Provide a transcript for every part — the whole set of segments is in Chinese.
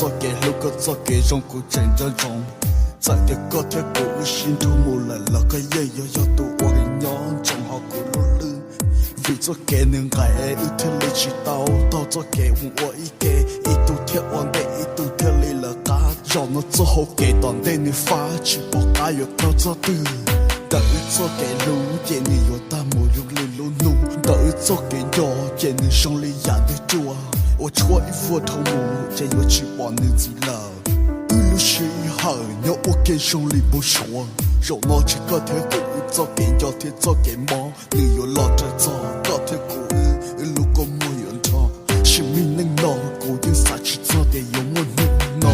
做给路个做给中古真正中，在的个天古心头木了了个也要多我的娘正好古路了，为做给能爱一天里去到做给我一给一度天王的一度天里了嘎，让我做好给当的你发起不该有到做的。等做给路见你有大木用力路怒，等做给鸟见你手里压的住啊，我戳一副头目见有去把你自了，一路是好鸟我给手里不说，肉脑去个天狗做给鸟天做给猫，你有老着做个天狗一路个没有唱，是命能闹狗因啥去做的有我能闹。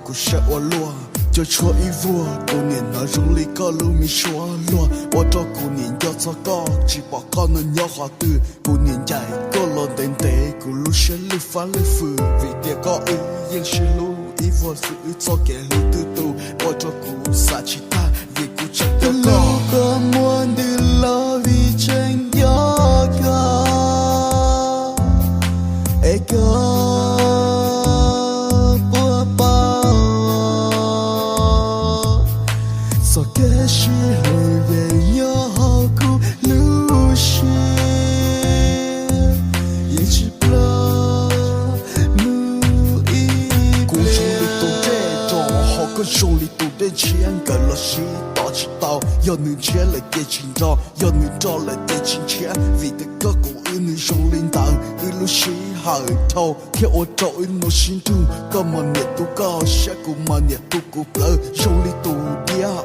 古山我落，就戳一窝，姑娘那容里个路米说落，我找姑娘要做高，只把高那鸟花对，姑娘家一个老等待，古路山路翻了富，为点高一样是路，一窝是做给路嘟嘟，我找古啥其他，为古这个高。个莫的老为真要个，一个。所给是路也有好苦路是，也只不木一公手里都这种，好个手里都得钱个了是大起刀，要能钱来点钱找，要能找来点钱钱，为的个狗一能手领导，一路是好头，看我找一诺心头，干嘛你都搞，下个嘛你都搞不了，手里都。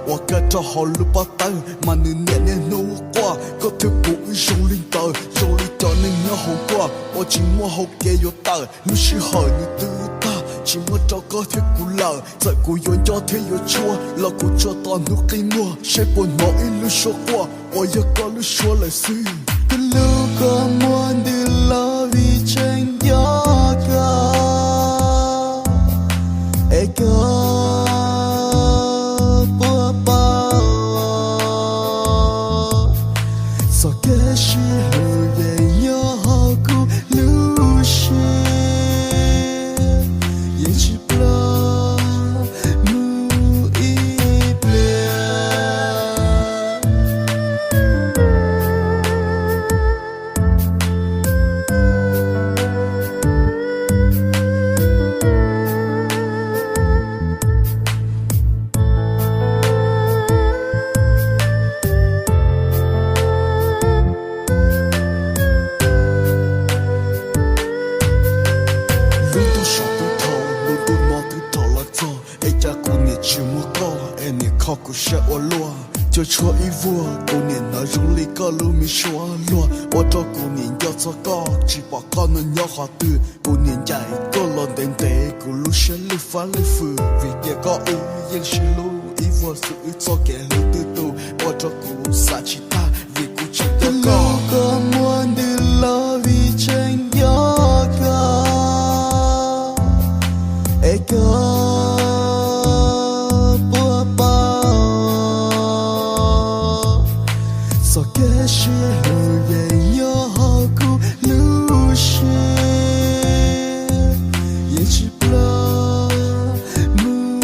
我个找好路把灯，嘛你年年努挂，个条古手里刀，手里刀你要好挂，我寂寞好给有刀，路是好你都大，寂寞找个条古老，在古原家天有错，老古找到努给我，谁不拿一路说话，我要个路说来是，个路个莫的老为真要个，一个。是路也有好苦路是，也只不木一边。靠古山我落，就戳一窝，姑娘那容里个路米说落，我找姑娘要做高，只把高那鸟花对，姑娘家一个老等待，古路山路翻了富，为点高一样是路，一窝是做给路嘟嘟，我找古啥其他，为古这个高。个莫的老为真要个，一个。所给是路也有好苦路是，也只不木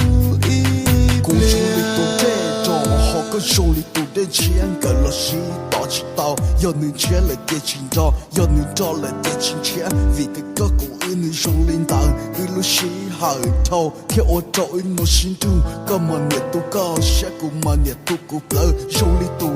一公手里都这种，好个手里都得钱个了是大起刀，要能钱来点钱找，要能找来点钱钱，为的个狗一能手领导，一路是好头，看我找一诺心头，干嘛你都搞，下个嘛你都搞不了，手里都。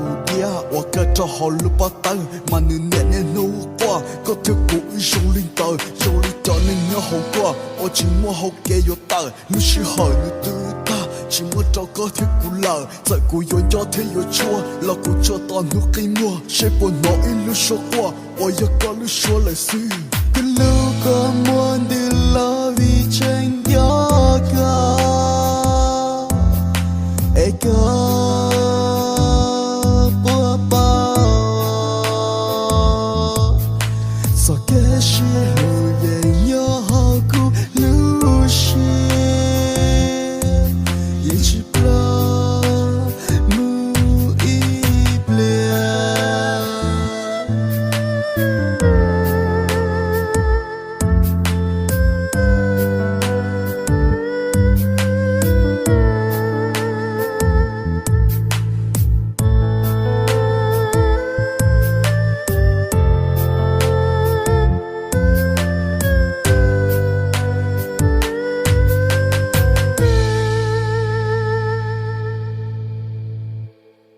我个找好路把灯，嘛你年年努挂，个条古手里刀，手里刀你要好挂，我寂寞好给有刀，路是好你都大，寂寞找个条古老，在古原家天有错，老古找到努给我，谁不拿一路说话，我要个路说来是，个路个莫的。